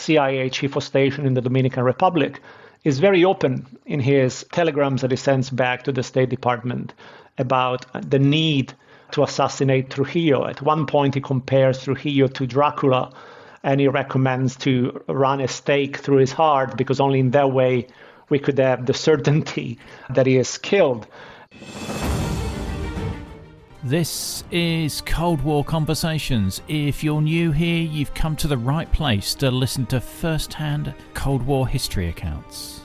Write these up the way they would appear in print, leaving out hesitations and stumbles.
CIA chief of station in the Dominican Republic, is very open in his telegrams that he sends back to the State Department about the need to assassinate Trujillo. At one point, he compares Trujillo to Dracula, and he recommends to run a stake through his heart because only in that way we could have the certainty that he is killed. This is Cold War Conversations. If you're new here, you've come to the right place to listen to first-hand Cold War history accounts.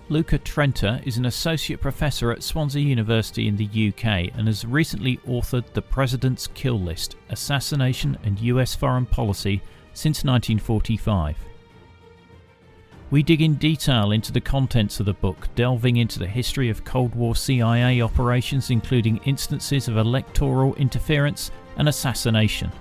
Luca Trenta is an associate professor at Swansea University in the UK and has recently authored The President's Kill List, Assassination and US Foreign Policy since 1945. We dig in detail into the contents of the book, delving into the history of Cold War CIA operations, including instances of electoral interference and assassination.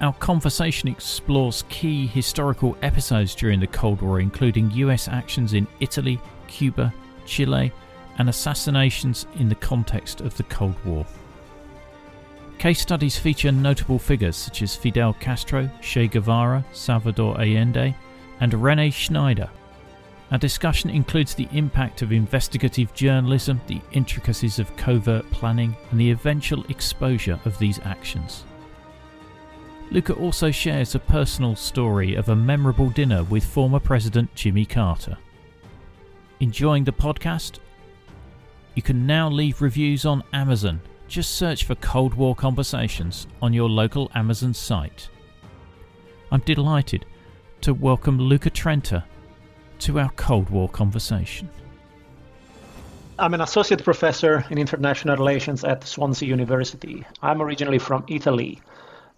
Our conversation explores key historical episodes during the Cold War, including US actions in Italy, Cuba, Chile, and assassinations in the context of the Cold War. Case studies feature notable figures such as Fidel Castro, Che Guevara, Salvador Allende, and Rene Schneider. Our discussion includes the impact of investigative journalism, the intricacies of covert planning, and the eventual exposure of these actions. Luca also shares a personal story of a memorable dinner with former President Jimmy Carter. Enjoying the podcast? You can now leave reviews on Amazon. Just search for Cold War Conversations on your local Amazon site. I'm delighted to welcome Luca Trenta to our Cold War conversation. I'm an associate professor in international relations at Swansea University. I'm originally from Italy.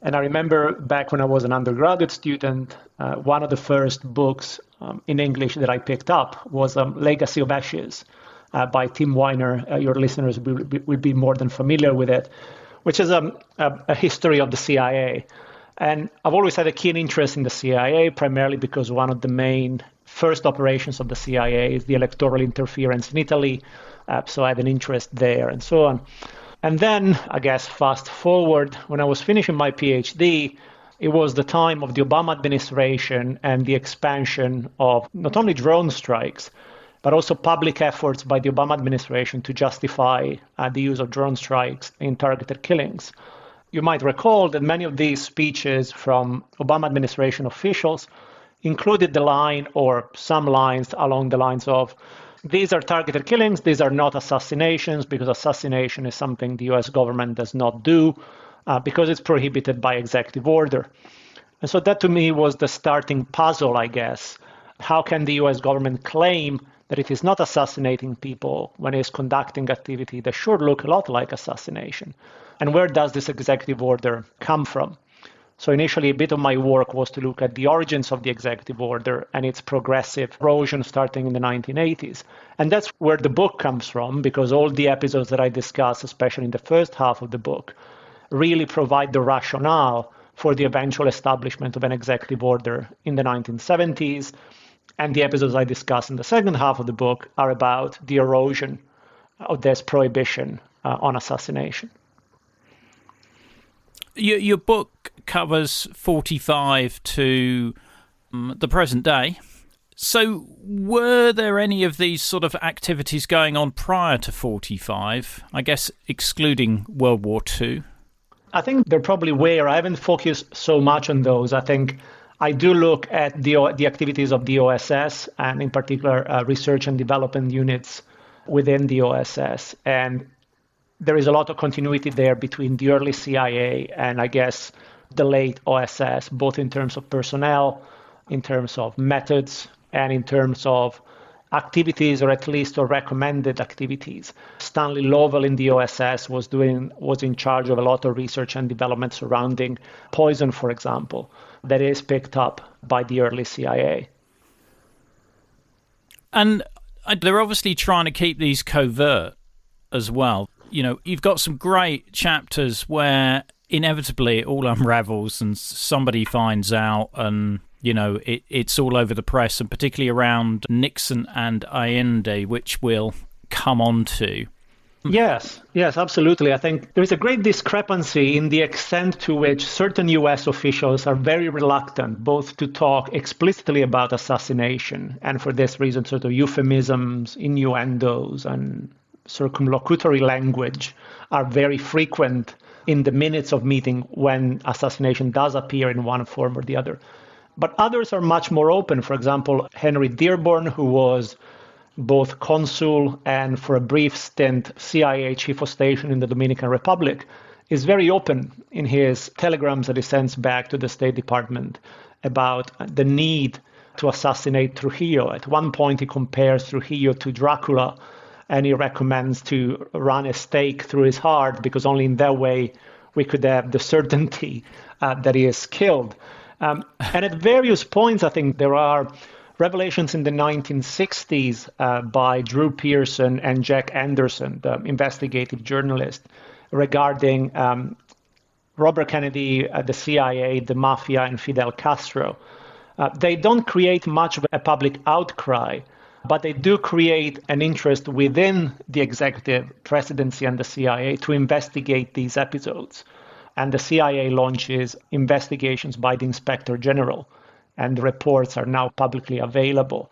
And I remember back when I was an undergraduate student, one of the first books in English that I picked up was Legacy of Ashes by Tim Weiner. Your listeners will be more than familiar with it, which is a history of the CIA. And I've always had a keen interest in the CIA, primarily because one of the main first operations of the CIA is the electoral interference in Italy. So I had an interest there and so on. And then, I guess, fast forward, when I was finishing my PhD, it was the time of the Obama administration and the expansion of not only drone strikes, but also public efforts by the Obama administration to justify the use of drone strikes in targeted killings. You might recall that many of these speeches from Obama administration officials included the line or some lines along the lines of, these are targeted killings, these are not assassinations, because assassination is something the US government does not do because it's prohibited by executive order. And so that to me was the starting puzzle, I guess. How can the US government claim that it is not assassinating people when it is conducting activity that should look a lot like assassination? And where does this executive order come from? So initially, a bit of my work was to look at the origins of the executive order and its progressive erosion starting in the 1980s. And that's where the book comes from, because all the episodes that I discuss, especially in the first half of the book, really provide the rationale for the eventual establishment of an executive order in the 1970s. And the episodes I discuss in the second half of the book are about the erosion of this prohibition on assassination. Your book covers 45 to the present day. So were there any of these sort of activities going on prior to 45, I guess excluding World War II? I think there probably were. I haven't focused so much on those. I think I do look at the activities of the OSS and in particular research and development units within the OSS. And there is a lot of continuity there between the early CIA and, I guess, the late OSS, both in terms of personnel, in terms of methods, and in terms of activities, or at least recommended activities. Stanley Lovell in the OSS was in charge of a lot of research and development surrounding poison, for example, that is picked up by the early CIA. And they're obviously trying to keep these covert as well. You know, you've got some great chapters where inevitably it all unravels and somebody finds out and, you know, it's all over the press, and particularly around Nixon and Allende, which we'll come on to. Yes, absolutely. I think there is a great discrepancy in the extent to which certain US officials are very reluctant both to talk explicitly about assassination, and for this reason, sort of euphemisms, innuendos, and circumlocutory language are very frequent in the minutes of meeting when assassination does appear in one form or the other. But others are much more open. For example, Henry Dearborn, who was both consul and for a brief stint CIA chief of station in the Dominican Republic, is very open in his telegrams that he sends back to the State Department about the need to assassinate Trujillo. At one point, he compares Trujillo to Dracula, and he recommends to run a stake through his heart because only in that way we could have the certainty that he is killed. And at various points, I think there are revelations in the 1960s by Drew Pearson and Jack Anderson, the investigative journalist, regarding Robert Kennedy, the CIA, the mafia, and Fidel Castro. They don't create much of a public outcry, but they do create an interest within the executive presidency and the CIA to investigate these episodes. And the CIA launches investigations by the Inspector General, and the reports are now publicly available.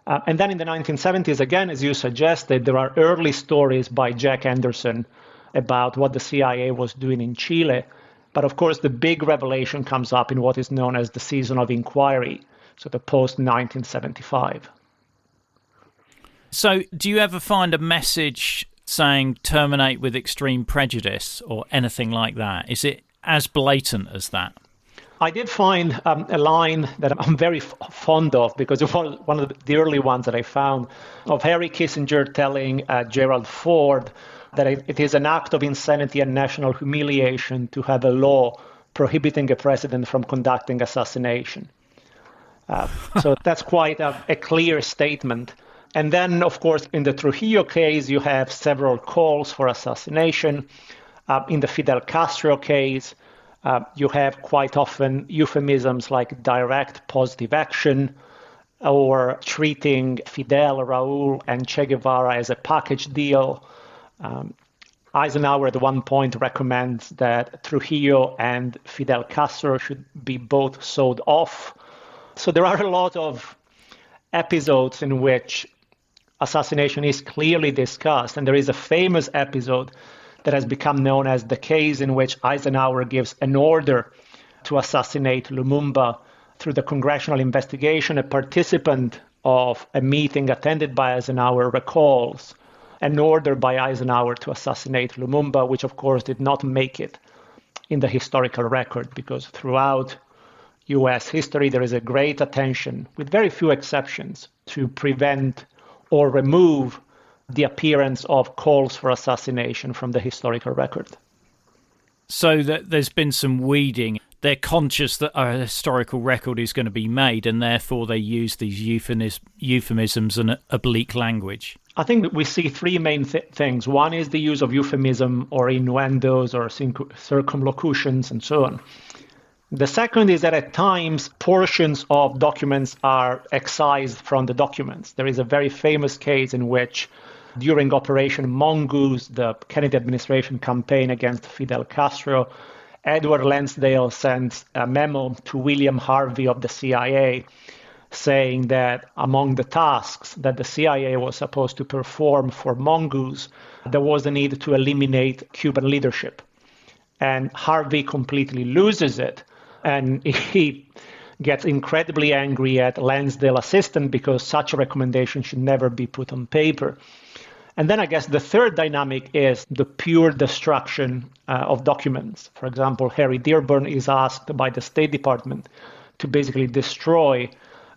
And then in the 1970s, again, as you suggested, there are early stories by Jack Anderson about what the CIA was doing in Chile. But of course, the big revelation comes up in what is known as the season of inquiry, so the post-1975. So do you ever find a message saying terminate with extreme prejudice or anything like that? Is it as blatant as that? I did find a line that I'm very fond of because it was one of the early ones that I found of Harry Kissinger telling Gerald Ford that it is an act of insanity and national humiliation to have a law prohibiting a president from conducting assassination. So that's quite a clear statement. And then, of course, in the Trujillo case, you have several calls for assassination. In the Fidel Castro case, you have quite often euphemisms like direct positive action or treating Fidel, Raúl, and Che Guevara as a package deal. Eisenhower at one point recommends that Trujillo and Fidel Castro should be both sold off. So there are a lot of episodes in which assassination is clearly discussed, and there is a famous episode that has become known as the case in which Eisenhower gives an order to assassinate Lumumba through the congressional investigation. A participant of a meeting attended by Eisenhower recalls an order by Eisenhower to assassinate Lumumba, which of course did not make it in the historical record because throughout US history there is a great attention, with very few exceptions, to prevent or remove the appearance of calls for assassination from the historical record. So that there's been some weeding. They're conscious that a historical record is going to be made, and therefore they use these euphemisms and oblique language. I think that we see three main things. One is the use of euphemism or innuendos or circumlocutions and so on. The second is that at times portions of documents are excised from the documents. There is a very famous case in which during Operation Mongoose, the Kennedy administration campaign against Fidel Castro, Edward Lansdale sends a memo to William Harvey of the CIA saying that among the tasks that the CIA was supposed to perform for Mongoose, there was a need to eliminate Cuban leadership. And Harvey completely loses it, and he gets incredibly angry at Lansdale's assistant because such a recommendation should never be put on paper. And then I guess the third dynamic is the pure destruction of documents. For example, Harry Dearborn is asked by the State Department to basically destroy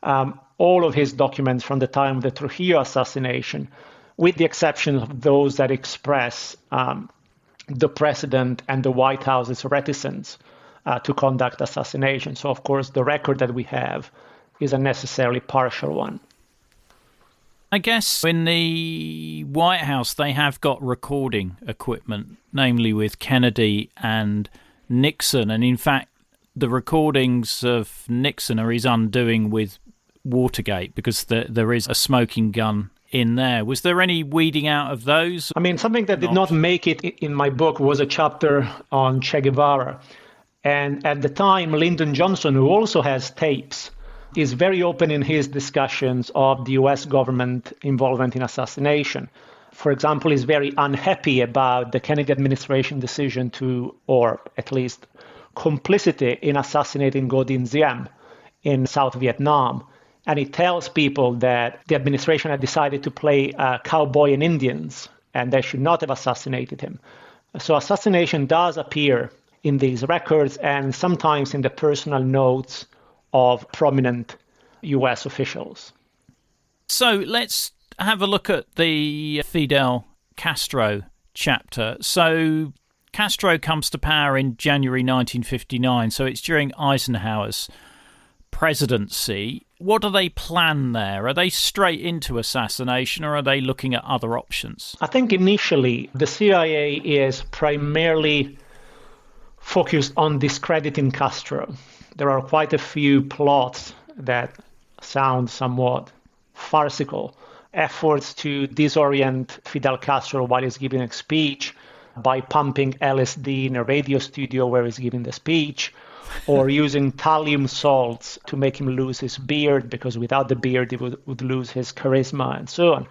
all of his documents from the time of the Trujillo assassination, with the exception of those that express the president and the White House's reticence to conduct assassination. So, of course, the record that we have is a necessarily partial one. I guess in the White House, they have got recording equipment, namely with Kennedy and Nixon. And in fact, the recordings of Nixon are his undoing with Watergate because there is a smoking gun in there. Was there any weeding out of those? I mean, something that did not make it in my book was a chapter on Che Guevara. And at the time, Lyndon Johnson, who also has tapes, is very open in his discussions of the US government involvement in assassination. For example, he's very unhappy about the Kennedy administration decision to, or at least complicity in assassinating Ngo Dinh Diem in South Vietnam. And he tells people that the administration had decided to play cowboy and Indians, and they should not have assassinated him. So assassination does appear in these records and sometimes in the personal notes of prominent US officials. So let's have a look at the Fidel Castro chapter. So Castro comes to power in January 1959, so it's during Eisenhower's presidency. What do they plan there? Are they straight into assassination, or are they looking at other options? I think initially the CIA is primarily focused on discrediting Castro. There are quite a few plots that sound somewhat farcical. Efforts to disorient Fidel Castro while he's giving a speech by pumping LSD in a radio studio where he's giving the speech, or using thallium salts to make him lose his beard, because without the beard he would lose his charisma and so on.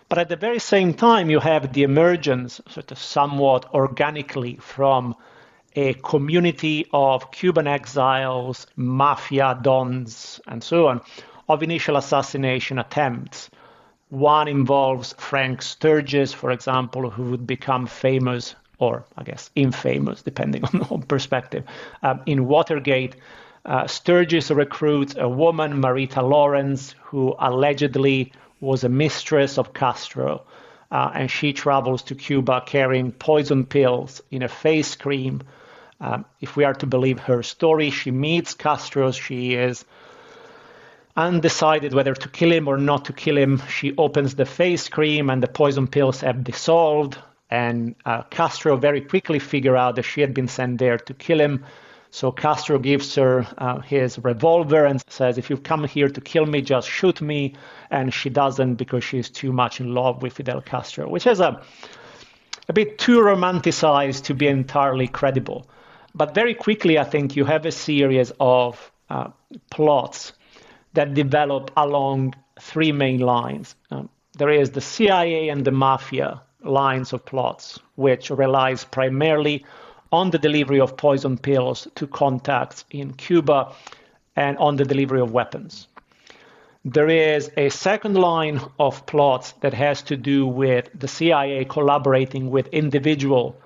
But at the very same time, you have the emergence, sort of somewhat organically, from a community of Cuban exiles, mafia dons, and so on, of initial assassination attempts. One involves Frank Sturgis, for example, who would become famous, or I guess infamous, depending on perspective. In Watergate, Sturgis recruits a woman, Marita Lawrence, who allegedly was a mistress of Castro, and she travels to Cuba carrying poison pills in a face cream. If we are to believe her story, she meets Castro. She is undecided whether to kill him or not to kill him. She opens the face cream and the poison pills have dissolved. And Castro very quickly figures out that she had been sent there to kill him. So Castro gives her his revolver and says, if you've come here to kill me, just shoot me. And she doesn't, because she's too much in love with Fidel Castro, which is a bit too romanticized to be entirely credible. But very quickly, I think you have a series of plots that develop along three main lines. There is the CIA and the mafia lines of plots, which relies primarily on the delivery of poison pills to contacts in Cuba and on the delivery of weapons. There is a second line of plots that has to do with the CIA collaborating with individual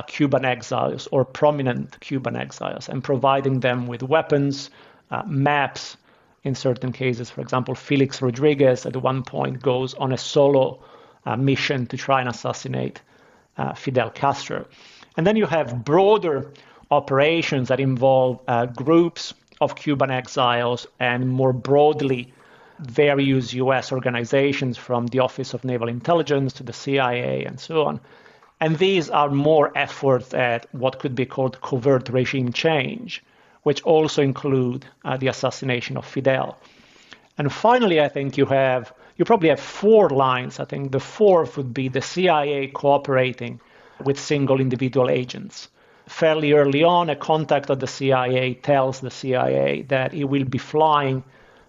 Cuban exiles or prominent Cuban exiles and providing them with weapons, maps. In certain cases, for example, Felix Rodriguez at one point goes on a solo mission to try and assassinate Fidel Castro. And then you have broader operations that involve groups of Cuban exiles and more broadly various US organizations, from the Office of Naval Intelligence to the CIA and so on. And these are more efforts at what could be called covert regime change, which also include the assassination of Fidel. And finally, I think you probably have four lines. I think the fourth would be the CIA cooperating with single individual agents. Fairly early on, a contact of the CIA tells the CIA that he will be flying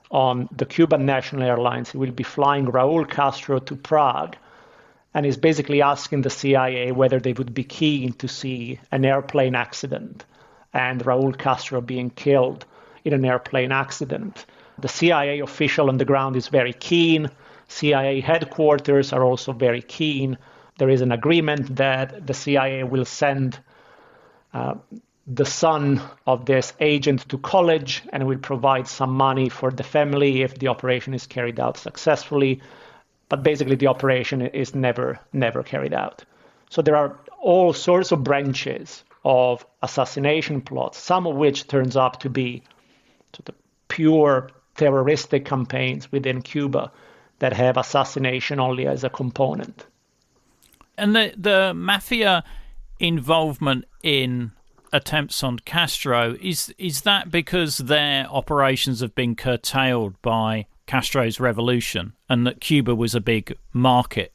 on the Cuban National Airlines. He will be flying Raul Castro to Prague, and is basically asking the CIA whether they would be keen to see an airplane accident and Raul Castro being killed in an airplane accident. The CIA official on the ground is very keen. CIA headquarters are also very keen. There is an agreement that the CIA will send the son of this agent to college and will provide some money for the family if the operation is carried out successfully. But basically the operation is never carried out. So there are all sorts of branches of assassination plots, some of which turns up to be sort of pure terroristic campaigns within Cuba that have assassination only as a component. And the mafia involvement in attempts on Castro, is that because their operations have been curtailed by Castro's revolution and that Cuba was a big market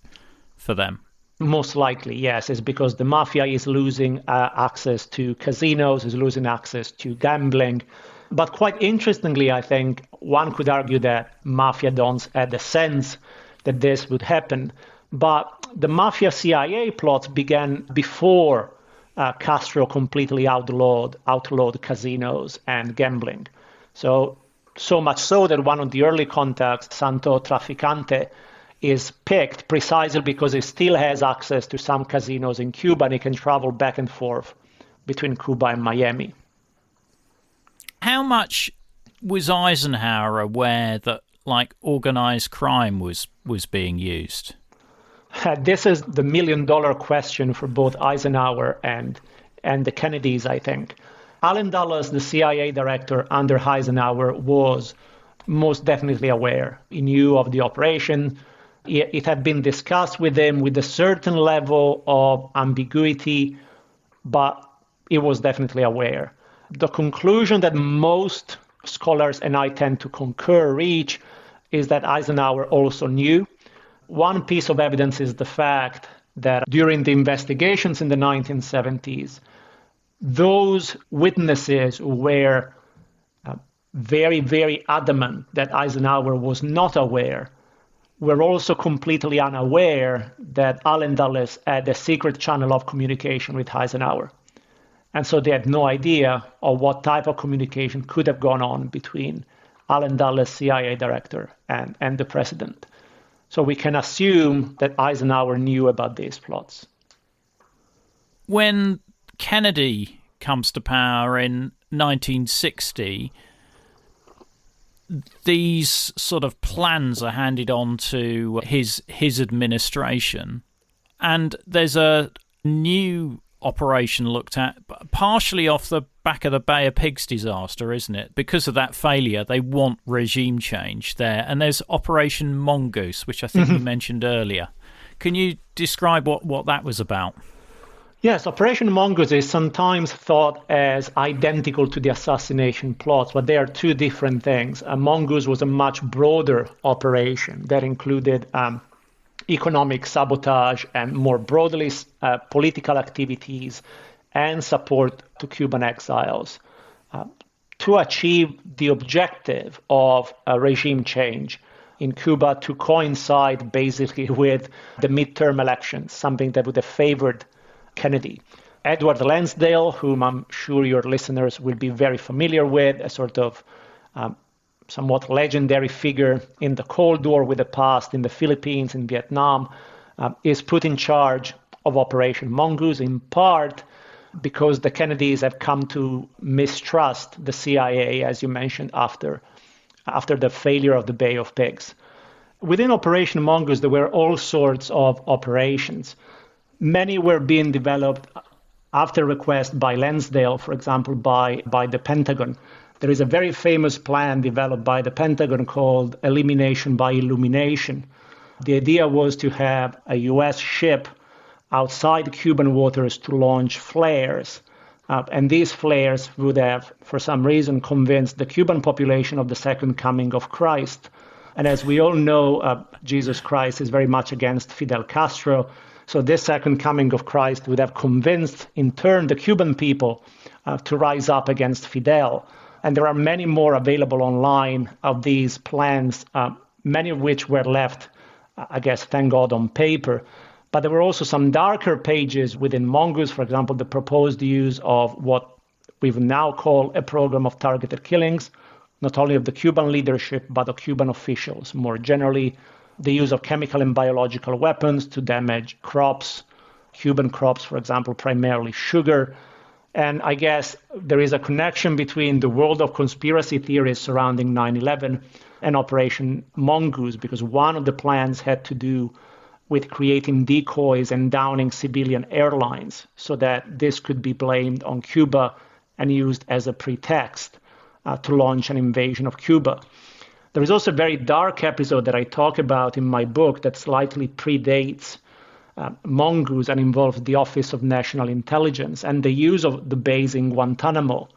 for them? Most likely, yes. It's because the mafia is losing access to casinos, is losing access to gambling. But quite interestingly, I think one could argue that mafia dons had a sense that this would happen. But the mafia CIA plots began before Castro completely outlawed casinos and gambling. So much so that one of the early contacts, Santo Traficante, is picked precisely because he still has access to some casinos in Cuba and he can travel back and forth between Cuba and Miami. How much was Eisenhower aware that organized crime was being used? This is the million-dollar question for both Eisenhower and the Kennedys, I think. Allen Dulles, the CIA director under Eisenhower, was most definitely aware. He knew of the operation. It had been discussed with him with a certain level of ambiguity, but he was definitely aware. The conclusion that most scholars, and I tend to concur, reach is that Eisenhower also knew. One piece of evidence is the fact that during the investigations in the 1970s, those witnesses who were very, very adamant that Eisenhower was not aware were also completely unaware that Allen Dulles had a secret channel of communication with Eisenhower. And so they had no idea of what type of communication could have gone on between Allen Dulles, CIA director, and the president. So we can assume that Eisenhower knew about these plots. When Kennedy comes to power in 1960, these sort of plans are handed on to his administration, and there's a new operation looked at, partially off the back of the Bay of Pigs disaster, isn't it? Because of that failure, they want regime change there. And there's Operation Mongoose, which I think you mentioned earlier. Can you describe what that was about? Yes, Operation Mongoose is sometimes thought as identical to the assassination plots, but they are two different things. Mongoose was a much broader operation that included economic sabotage and more broadly political activities and support to Cuban exiles to achieve the objective of a regime change in Cuba to coincide basically with the midterm elections, something that would have favored Kennedy. Edward Lansdale, whom I'm sure your listeners will be very familiar with, a sort of somewhat legendary figure in the Cold War with the past in the Philippines, in Vietnam, is put in charge of Operation Mongoose, in part because the Kennedys have come to mistrust the CIA, as you mentioned, after the failure of the Bay of Pigs. Within Operation Mongoose, there were all sorts of operations. Many were being developed after request by Lansdale, for example, by the Pentagon. There is a very famous plan developed by the Pentagon called Elimination by Illumination. The idea was to have a U.S. ship outside Cuban waters to launch flares. And these flares would have, for some reason, convinced the Cuban population of the second coming of Christ. And as we all know, Jesus Christ is very much against Fidel Castro. So this second coming of Christ would have convinced, in turn, the Cuban people to rise up against Fidel. And there are many more available online of these plans, many of which were left, I guess, thank God, on paper. But there were also some darker pages within Mongoose, for example, the proposed use of what we would now call a program of targeted killings, not only of the Cuban leadership, but of Cuban officials. More generally, the use of chemical and biological weapons to damage crops, Cuban crops, for example, primarily sugar. And I guess there is a connection between the world of conspiracy theories surrounding 9/11 and Operation Mongoose, because one of the plans had to do with creating decoys and downing civilian airlines so that this could be blamed on Cuba and used as a pretext to launch an invasion of Cuba. There is also a very dark episode that I talk about in my book that slightly predates Mongoose and involves the Office of National Intelligence and the use of the base in Guantanamo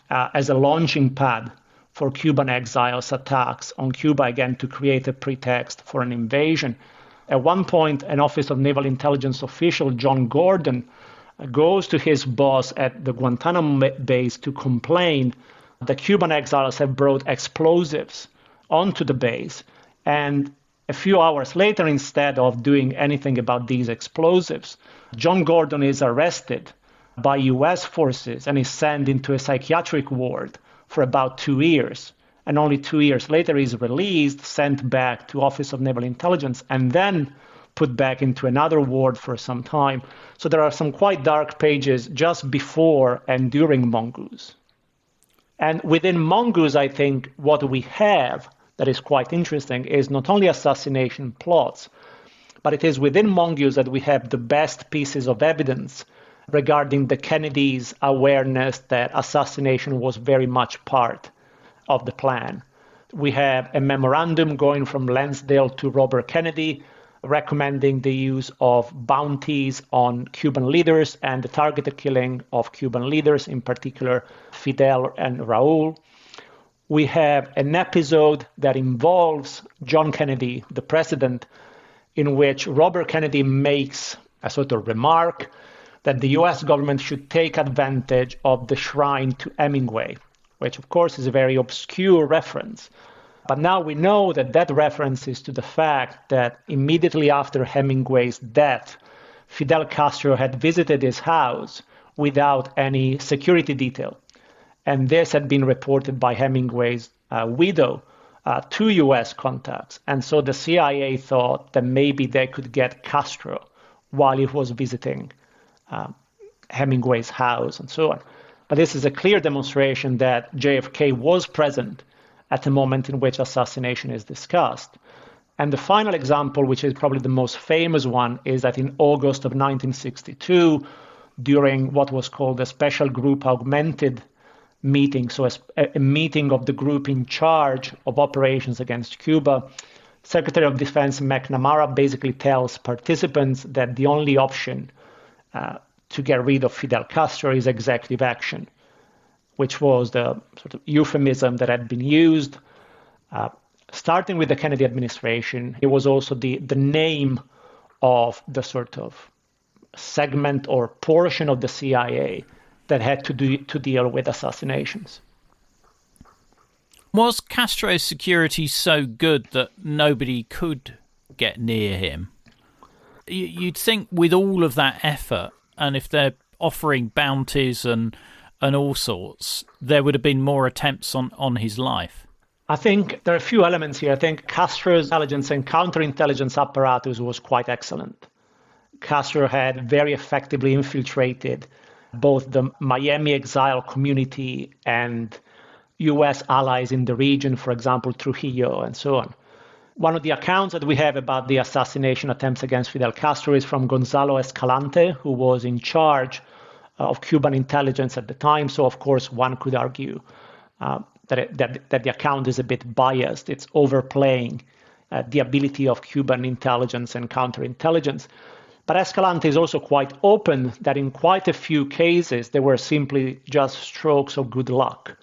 as a launching pad for Cuban exiles' attacks on Cuba, again, to create a pretext for an invasion. At one point, an Office of Naval Intelligence official, John Gordon, goes to his boss at the Guantanamo base to complain that Cuban exiles have brought explosives onto the base. And a few hours later, instead of doing anything about these explosives, John Gordon is arrested by US forces and is sent into a psychiatric ward for about 2 years. And only 2 years later, he's released, sent back to Office of Naval Intelligence, and then put back into another ward for some time. So there are some quite dark pages just before and during Mongoose. And within Mongoose, I think what we have that is quite interesting is not only assassination plots, but it is within Mongoose that we have the best pieces of evidence regarding the Kennedys' awareness that assassination was very much part of the plan. We have a memorandum going from Lansdale to Robert Kennedy recommending the use of bounties on Cuban leaders and the targeted killing of Cuban leaders, in particular Fidel and Raul. We have an episode that involves John Kennedy, the president, in which Robert Kennedy makes a sort of remark that the US government should take advantage of the shrine to Hemingway, which of course is a very obscure reference. But now we know that that reference is to the fact that immediately after Hemingway's death, Fidel Castro had visited his house without any security detail. And this had been reported by Hemingway's widow to US contacts. And so the CIA thought that maybe they could get Castro while he was visiting Hemingway's house and so on. But this is a clear demonstration that JFK was present at the moment in which assassination is discussed. And the final example, which is probably the most famous one, is that in August of 1962, during what was called a special group augmented meeting, so a meeting of the group in charge of operations against Cuba, Secretary of Defense McNamara basically tells participants that the only option to get rid of Fidel Castro is executive action, which was the sort of euphemism that had been used, starting with the Kennedy administration. It was also the name of the sort of segment or portion of the CIA that had to deal with assassinations. Was Castro's security so good that nobody could get near him? You'd think with all of that effort, and if they're offering bounties and all sorts, there would have been more attempts on his life. I think there are a few elements here. I think Castro's intelligence and counterintelligence apparatus was quite excellent. Castro had very effectively infiltrated both the Miami exile community and US allies in the region, for example, Trujillo and so on. One of the accounts that we have about the assassination attempts against Fidel Castro is from Gonzalo Escalante, who was in charge of Cuban intelligence at the time. So, of course, one could argue that the account is a bit biased. It's overplaying the ability of Cuban intelligence and counterintelligence. But Escalante is also quite open that in quite a few cases, they were simply just strokes of good luck.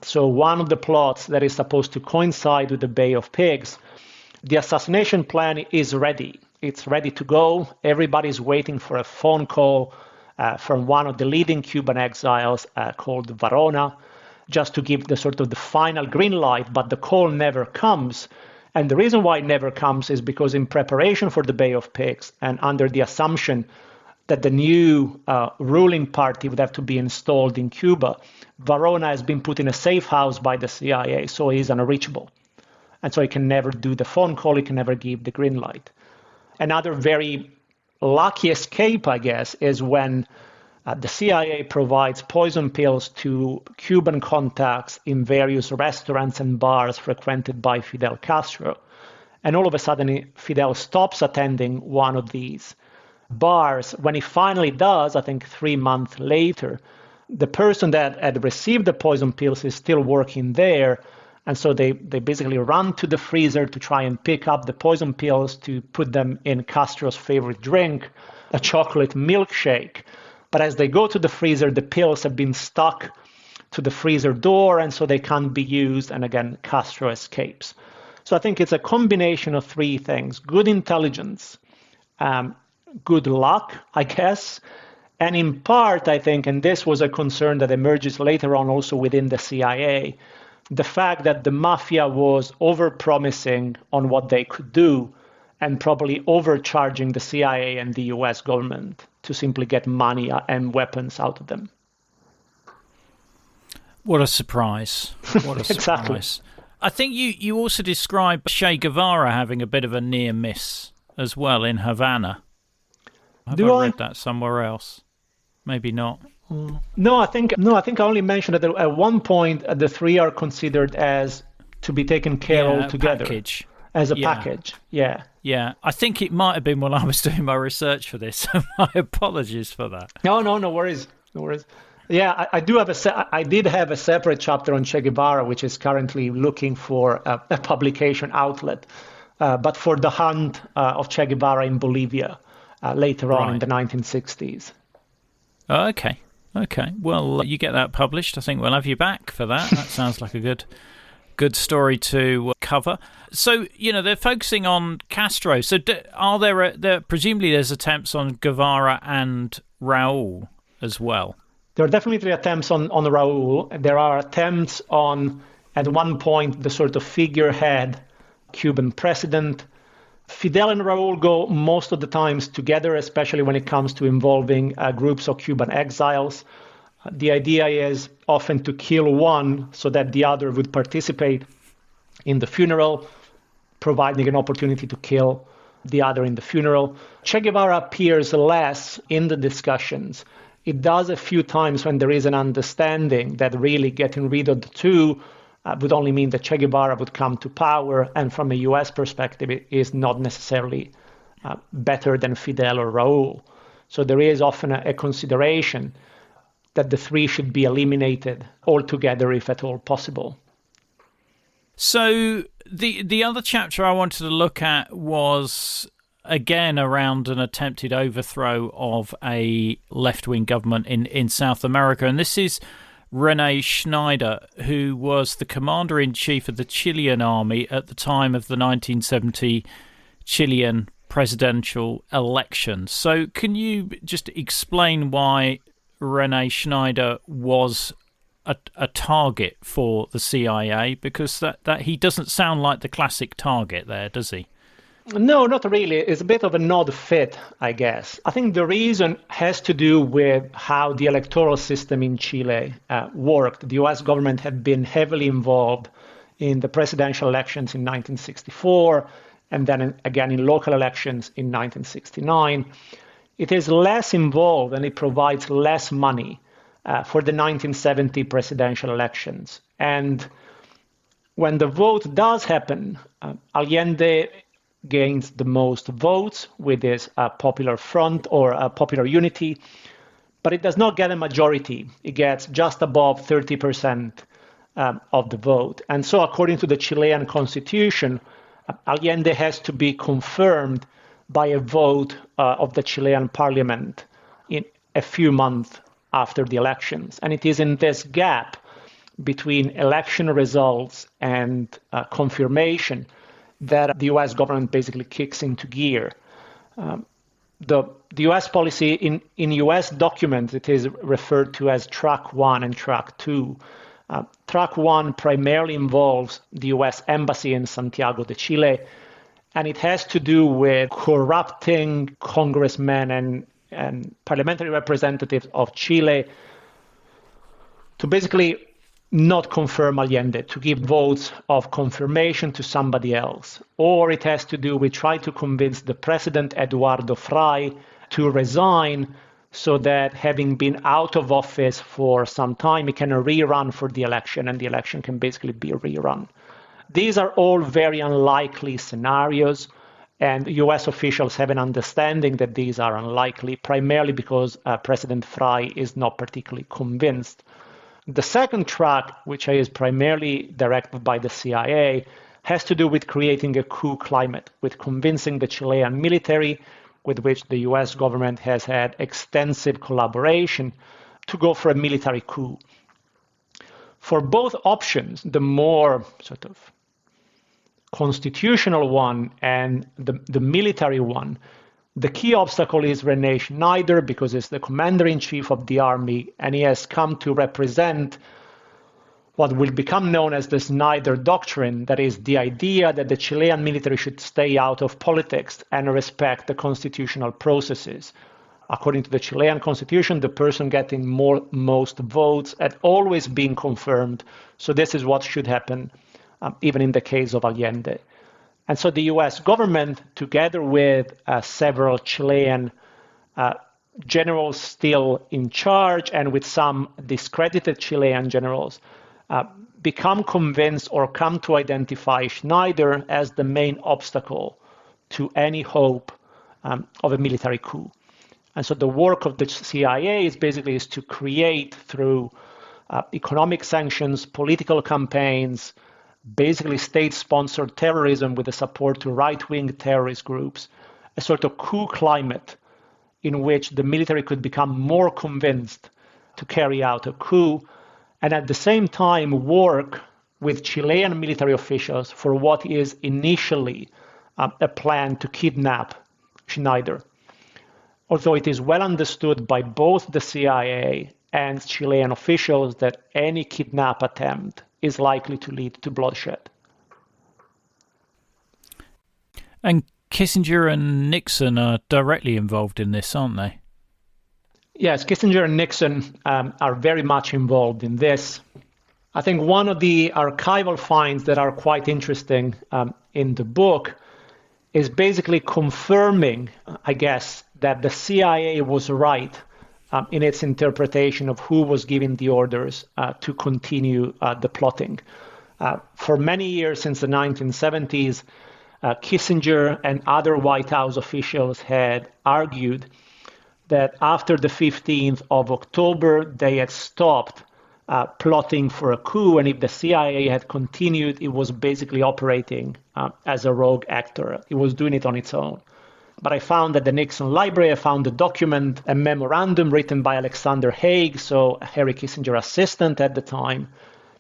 So one of the plots that is supposed to coincide with the Bay of Pigs, the assassination plan is ready. It's ready to go. Everybody's waiting for a phone call from one of the leading Cuban exiles called Varona, just to give the sort of the final green light, but the call never comes. And the reason why it never comes is because in preparation for the Bay of Pigs and under the assumption that the new ruling party would have to be installed in Cuba, Varona has been put in a safe house by the CIA, so he's unreachable. And so he can never do the phone call, he can never give the green light. Another very lucky escape, I guess, is when the CIA provides poison pills to Cuban contacts in various restaurants and bars frequented by Fidel Castro. And all of a sudden, Fidel stops attending one of these bars. When he finally does, I think 3 months later, the person that had received the poison pills is still working there. And so they basically run to the freezer to try and pick up the poison pills to put them in Castro's favorite drink, a chocolate milkshake. But as they go to the freezer, the pills have been stuck to the freezer door, and so they can't be used, and again, Castro escapes. So I think it's a combination of three things: good intelligence, good luck, I guess, and in part, I think, and this was a concern that emerges later on also within the CIA, the fact that the mafia was overpromising on what they could do and probably overcharging the CIA and the US government to simply get money and weapons out of them. What a surprise. What a Exactly. surprise. I think you also described Che Guevara having a bit of a near miss as well in Havana. Have I read that somewhere else? Maybe not. No, I think I only mentioned that at one point the three are considered as to be taken care of together. Package. As a package. Yeah. Yeah. I think it might have been when I was doing my research for this. My apologies for that. No worries. No worries. Yeah, I did have a separate chapter on Che Guevara, which is currently looking for a publication outlet, but for the hunt of Che Guevara in Bolivia later on in the 1960s. Okay. Well, you get that published. I think we'll have you back for that. That sounds like a good story to cover. So, they're focusing on Castro. So are there presumably there's attempts on Guevara and Raúl as well? There are definitely attempts on Raúl. There are attempts on, at one point, the sort of figurehead Cuban president. Fidel and Raúl go most of the times together, especially when it comes to involving groups of Cuban exiles. The idea is often to kill one so that the other would participate in the funeral, providing an opportunity to kill the other in the funeral. Che Guevara appears less in the discussions. It does a few times when there is an understanding that really getting rid of the two would only mean that Che Guevara would come to power, and from a US perspective, it is not necessarily better than Fidel or Raúl. So there is often a consideration that the three should be eliminated altogether, if at all possible. So the other chapter I wanted to look at was, again, around an attempted overthrow of a left-wing government in South America. And this is Rene Schneider, who was the commander-in-chief of the Chilean army at the time of the 1970 Chilean presidential election. So can you just explain why Rene Schneider was a target for the CIA? Because that he doesn't sound like the classic target there, does he? No, not really. It's a bit of an odd fit, I guess. I think the reason has to do with how the electoral system in Chile worked. The US government had been heavily involved in the presidential elections in 1964, and then again in local elections in 1969. It is less involved and it provides less money for the 1970 presidential elections. And when the vote does happen, Allende gains the most votes with his Popular Front or Popular Unity, but it does not get a majority. It gets just above 30% of the vote. And so according to the Chilean constitution, Allende has to be confirmed by a vote of the Chilean parliament in a few months after the elections. And it is in this gap between election results and confirmation that the US government basically kicks into gear. The US policy in US documents, it is referred to as Track 1 and Track 2. Track 1 primarily involves the US Embassy in Santiago de Chile, and it has to do with corrupting congressmen and parliamentary representatives of Chile to basically not confirm Allende, to give votes of confirmation to somebody else. Or it has to do with trying to convince the president, Eduardo Frei, to resign so that having been out of office for some time, he can rerun for the election, and the election can basically be rerun. These are all very unlikely scenarios, and US officials have an understanding that these are unlikely, primarily because President Frei is not particularly convinced. The second track, which is primarily directed by the CIA, has to do with creating a coup climate, with convincing the Chilean military, with which the US government has had extensive collaboration, to go for a military coup. For both options, the more sort of constitutional one and the military one, the key obstacle is Rene Schneider, because he's the commander-in-chief of the army, and he has come to represent what will become known as the Schneider Doctrine, that is the idea that the Chilean military should stay out of politics and respect the constitutional processes. According to the Chilean constitution, the person getting most votes had always been confirmed, so this is what should happen, even in the case of Allende. And so the US government, together with several Chilean generals still in charge and with some discredited Chilean generals, become convinced or come to identify Schneider as the main obstacle to any hope of a military coup. And so the work of the CIA is to create, through economic sanctions, political campaigns, basically state-sponsored terrorism with the support to right-wing terrorist groups, a sort of coup climate in which the military could become more convinced to carry out a coup, and at the same time work with Chilean military officials for what is initially a plan to kidnap Schneider. Although it is well understood by both the CIA and Chilean officials that any kidnap attempt is likely to lead to bloodshed. And Kissinger and Nixon are directly involved in this, aren't they? Yes, Kissinger and Nixon are very much involved in this. I think one of the archival finds that are quite interesting in the book is basically confirming, I guess, that the CIA was right in its interpretation of who was giving the orders to continue the plotting. For many years since the 1970s, Kissinger and other White House officials had argued that after the 15th of October, they had stopped plotting for a coup, and if the CIA had continued, it was basically operating as a rogue actor. It was doing it on its own. But I found at the Nixon Library, I found a document, a memorandum written by Alexander Haig, so Henry Kissinger's assistant at the time,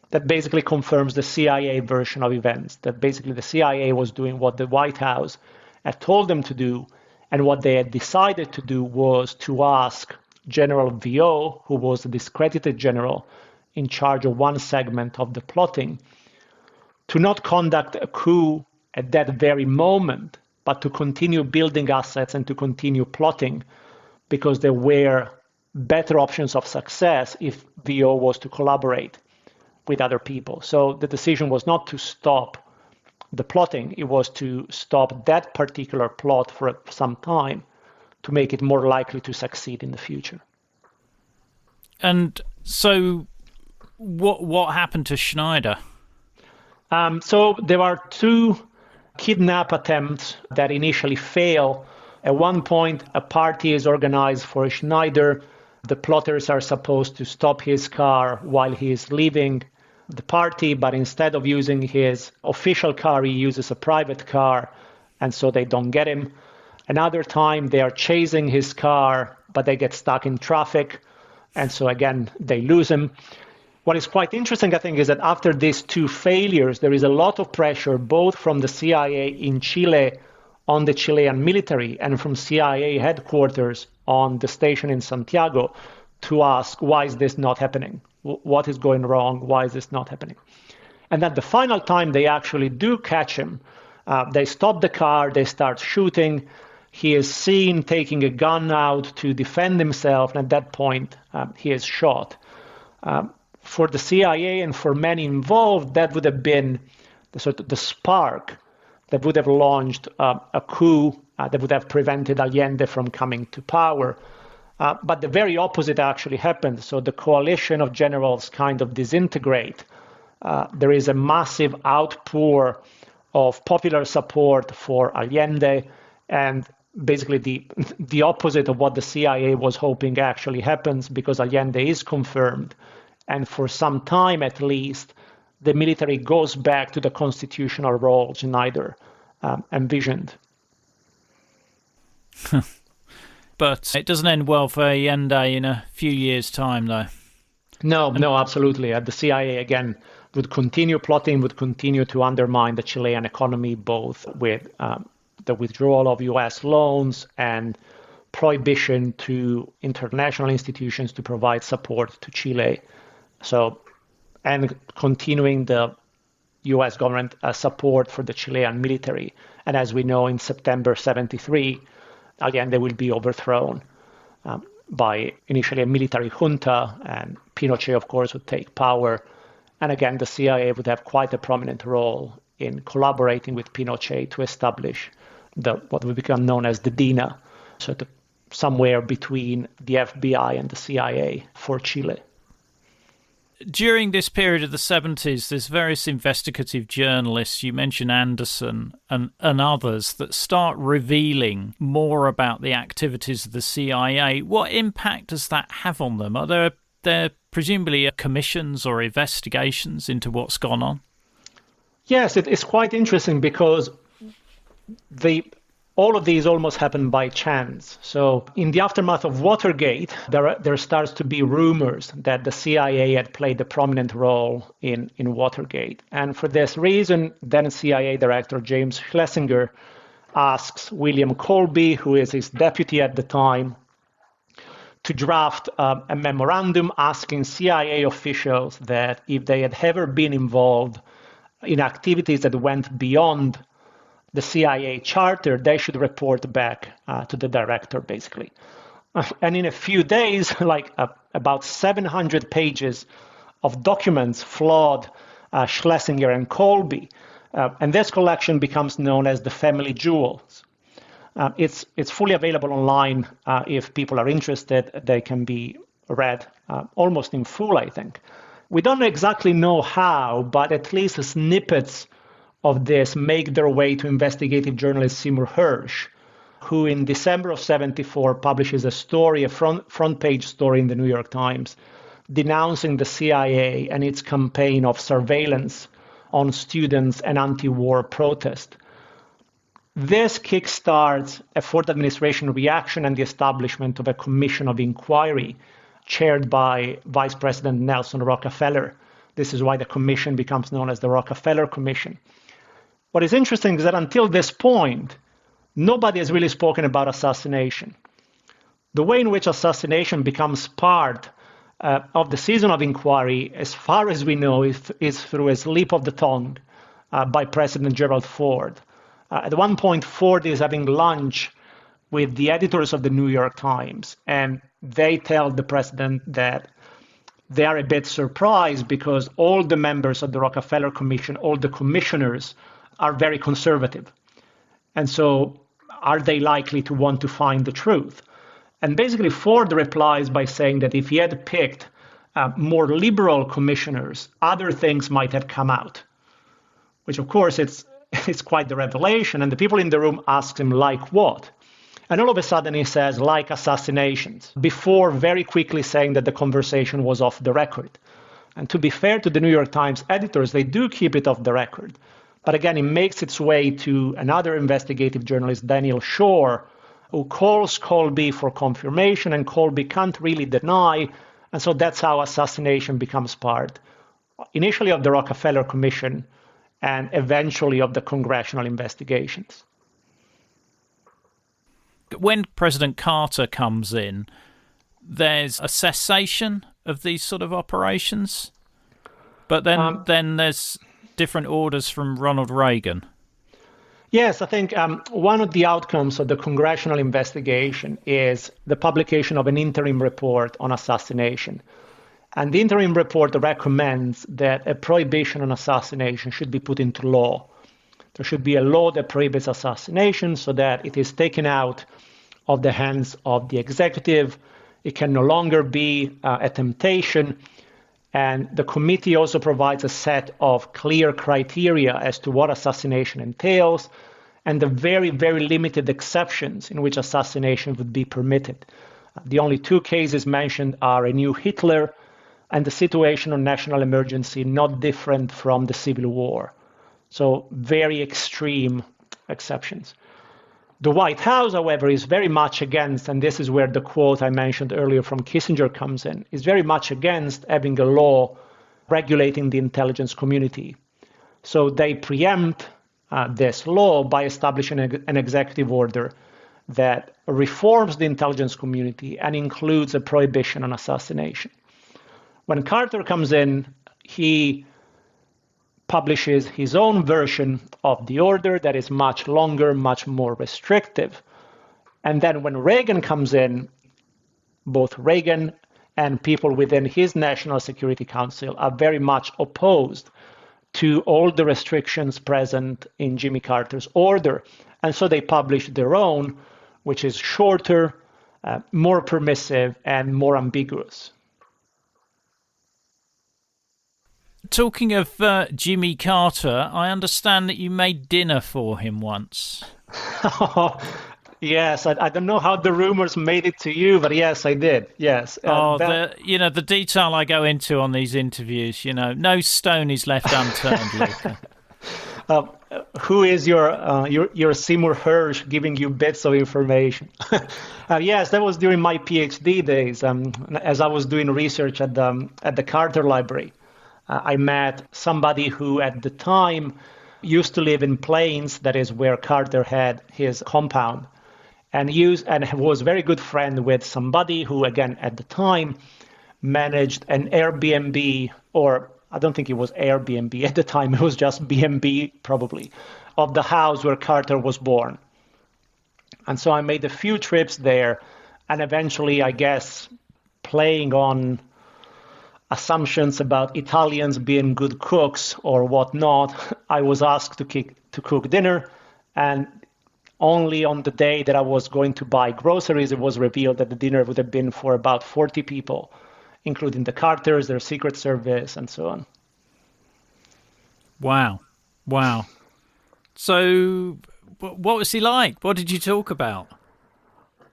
that basically confirms the CIA version of events, that basically the CIA was doing what the White House had told them to do, and what they had decided to do was to ask General VO, who was a discredited general in charge of one segment of the plotting, to not conduct a coup at that very moment, but to continue building assets and to continue plotting, because there were better options of success if VO was to collaborate with other people. So the decision was not to stop the plotting, it was to stop that particular plot for some time to make it more likely to succeed in the future. And so what happened to Schneider? So there are two kidnap attempts that initially fail. At one point, a party is organized for Schneider. The plotters are supposed to stop his car while he is leaving the party, but instead of using his official car, he uses a private car, and so they don't get him. Another time, they are chasing his car, but they get stuck in traffic, and so again, they lose him. What is quite interesting, I think, is that after these two failures, there is a lot of pressure both from the CIA in Chile on the Chilean military and from CIA headquarters on the station in Santiago to ask, why is this not happening? What is going wrong? Why is this not happening? And at the final time, they actually do catch him. They stop the car, they start shooting. He is seen taking a gun out to defend himself, and at that point, he is shot. For the CIA and for many involved, that would have been the spark that would have launched a coup that would have prevented Allende from coming to power. But the very opposite actually happened. So the coalition of generals kind of disintegrate. There is a massive outpour of popular support for Allende, and basically the opposite of what the CIA was hoping actually happens, because Allende is confirmed. And for some time, at least, the military goes back to the constitutional role Schneider envisioned. But it doesn't end well for Allende in a few years' time, though. No, absolutely. The CIA, again, would continue plotting, would continue to undermine the Chilean economy, both with the withdrawal of US loans and prohibition to international institutions to provide support to Chile. So, and continuing the US government support for the Chilean military. And as we know, in September 73, again, they will be overthrown by initially a military junta, and Pinochet, of course, would take power. And again, the CIA would have quite a prominent role in collaborating with Pinochet to establish what would become known as the DINA, so somewhere between the FBI and the CIA for Chile. During this period of the 70s, there's various investigative journalists, you mentioned Anderson and others, that start revealing more about the activities of the CIA. What impact does that have on them? Are there presumably commissions or investigations into what's gone on? Yes, it's quite interesting because all of these almost happened by chance. So in the aftermath of Watergate, there starts to be rumors that the CIA had played a prominent role in Watergate. And for this reason, then CIA Director James Schlesinger asks William Colby, who is his deputy at the time, to draft a memorandum asking CIA officials that if they had ever been involved in activities that went beyond the CIA charter, they should report back to the director, basically. And in a few days, about 700 pages of documents flawed Schlesinger and Colby. And this collection becomes known as the Family Jewels. It's fully available online. If people are interested, they can be read almost in full, I think. We don't exactly know how, but at least snippets of this make their way to investigative journalist Seymour Hersh, who in December of 74 publishes a front page story in the New York Times, denouncing the CIA and its campaign of surveillance on students and anti-war protest. This kickstarts a Ford administration reaction and the establishment of a commission of inquiry chaired by Vice President Nelson Rockefeller. This is why the commission becomes known as the Rockefeller Commission. What is interesting is that until this point, nobody has really spoken about assassination. The way in which assassination becomes part of the season of inquiry, as far as we know, is through a slip of the tongue by President Gerald Ford. At one point, Ford is having lunch with the editors of the New York Times, and they tell the president that they are a bit surprised because all the members of the Rockefeller Commission, all the commissioners, are very conservative. And so are they likely to want to find the truth? And basically Ford replies by saying that if he had picked more liberal commissioners, other things might have come out, which of course it's quite the revelation. And the people in the room ask him, like what? And all of a sudden he says, like assassinations, before very quickly saying that the conversation was off the record. And to be fair to the New York Times editors, they do keep it off the record. But again, it makes its way to another investigative journalist, Daniel Shore, who calls Colby for confirmation, and Colby can't really deny. And so that's how assassination becomes part, initially of the Rockefeller Commission, and eventually of the congressional investigations. When President Carter comes in, there's a cessation of these sort of operations, but then there's different orders from Ronald Reagan. Yes, I think one of the outcomes of the congressional investigation is the publication of an interim report on assassination. And the interim report recommends that a prohibition on assassination should be put into law. There should be a law that prohibits assassination so that it is taken out of the hands of the executive. It can no longer be a temptation. And the committee also provides a set of clear criteria as to what assassination entails and the very, very limited exceptions in which assassination would be permitted. The only two cases mentioned are a new Hitler and the situation on national emergency, not different from the Civil War. So very extreme exceptions. The White House, however, is very much against, and this is where the quote I mentioned earlier from Kissinger comes in, is very much against having a law regulating the intelligence community. So they preempt this law by establishing an executive order that reforms the intelligence community and includes a prohibition on assassination. When Carter comes in, he publishes his own version of the order that is much longer, much more restrictive. And then when Reagan comes in, both Reagan and people within his National Security Council are very much opposed to all the restrictions present in Jimmy Carter's order. And so they publish their own, which is shorter, more permissive, and more ambiguous. Talking of Jimmy Carter, I understand that you made dinner for him once. Yes, I don't know how the rumors made it to you, but yes, I did. Yes. The detail I go into on these interviews, no stone is left unturned, Luca. Who is your Seymour Hersh giving you bits of information? Yes, that was during my PhD days. As I was doing research at the Carter Library, I met somebody who at the time used to live in Plains, that is where Carter had his compound, and was a very good friend with somebody who, again, at the time, managed an Airbnb, or I don't think it was Airbnb at the time, it was just B&B probably, of the house where Carter was born. And so I made a few trips there, and eventually, I guess, playing on assumptions about Italians being good cooks or whatnot, I was asked to cook dinner, and only on the day that I was going to buy groceries, it was revealed that the dinner would have been for about 40 people, including the Carters, their Secret Service, and so on. Wow. So what was he like? What did you talk about?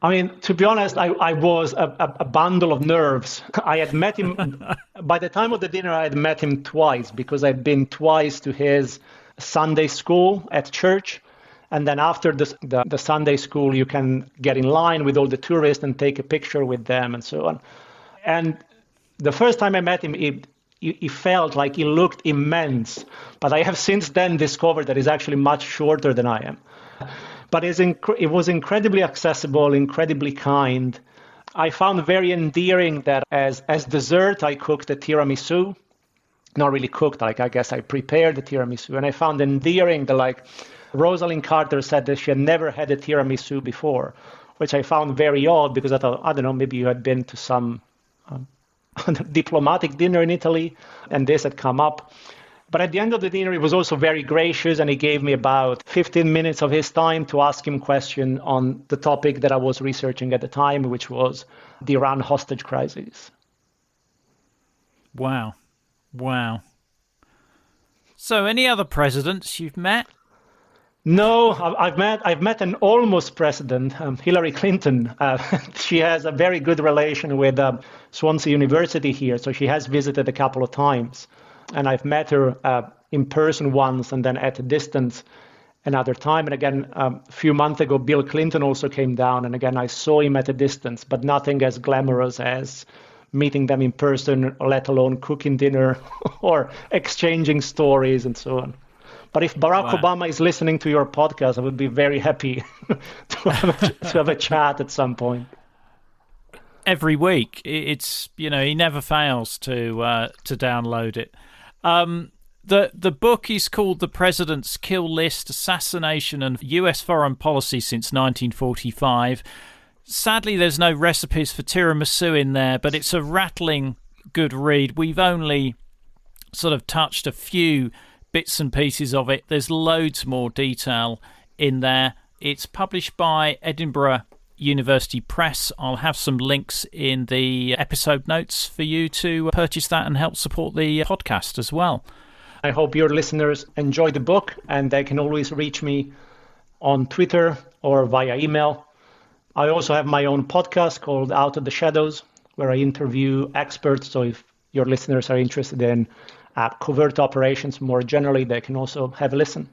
I mean, to be honest, I was a bundle of nerves. I had met him, by the time of the dinner, I had met him twice, because I'd been twice to his Sunday school at church. And then after the Sunday school, you can get in line with all the tourists and take a picture with them and so on. And the first time I met him, he felt like he looked immense. But I have since then discovered that he's actually much shorter than I am. But it was incredibly accessible, incredibly kind. I found very endearing that as dessert, I cooked a tiramisu. Not really cooked, I guess I prepared the tiramisu. And I found endearing that Rosalind Carter said that she had never had a tiramisu before, which I found very odd because I thought, I don't know, maybe you had been to some diplomatic dinner in Italy and this had come up. But at the end of the dinner, he was also very gracious, and he gave me about 15 minutes of his time to ask him questions on the topic that I was researching at the time, which was the Iran hostage crisis. Wow. So any other presidents you've met? No, I've met an almost president, Hillary Clinton. She has a very good relation with Swansea University here, so she has visited a couple of times. And I've met her in person once and then at a distance another time. And again, a few months ago, Bill Clinton also came down. And again, I saw him at a distance, but nothing as glamorous as meeting them in person, let alone cooking dinner or exchanging stories and so on. But if Barack Obama is listening to your podcast, I would be very happy to have a chat at some point. Every week, it's he never fails to download it. The book is called The President's Kill List: Assassination and U.S. Foreign Policy since 1945. Sadly, there's no recipes for tiramisu in there, but it's a rattling good read. We've only sort of touched a few bits and pieces of it. There's loads more detail in there. It's published by Edinburgh University Press. I'll have some links in the episode notes for you to purchase that and help support the podcast as well. I hope your listeners enjoy the book, and they can always reach me on Twitter or via email. I also have my own podcast called Out of the Shadows, where I interview experts. So if your listeners are interested in covert operations more generally, they can also have a listen.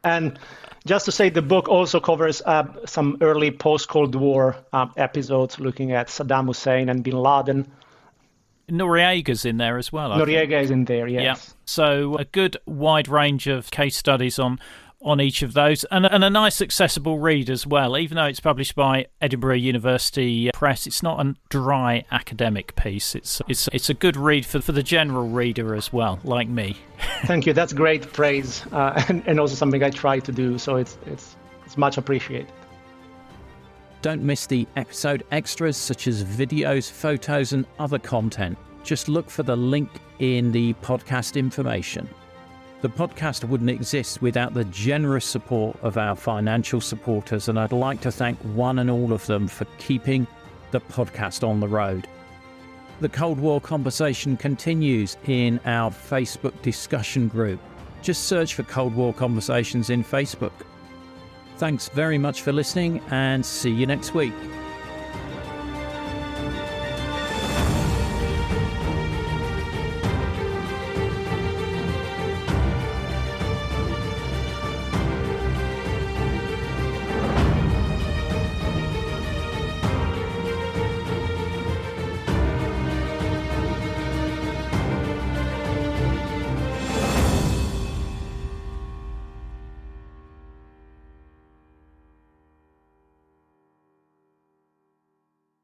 And just to say, the book also covers some early post-Cold War episodes looking at Saddam Hussein and bin Laden. Noriega's in there as well. Noriega is in there, yes. Yeah. So a good wide range of case studies on each of those, and a nice accessible read as well. Even though it's published by Edinburgh University Press, it's not a dry academic piece. It's a good read for the general reader as well, like me. Thank you. That's great praise, and also something I try to do. So it's much appreciated. Don't miss the episode extras such as videos, photos, and other content. Just look for the link in the podcast information. The podcast wouldn't exist without the generous support of our financial supporters, and I'd like to thank one and all of them for keeping the podcast on the road. The Cold War conversation continues in our Facebook discussion group. Just search for Cold War Conversations in Facebook. Thanks very much for listening, and see you next week.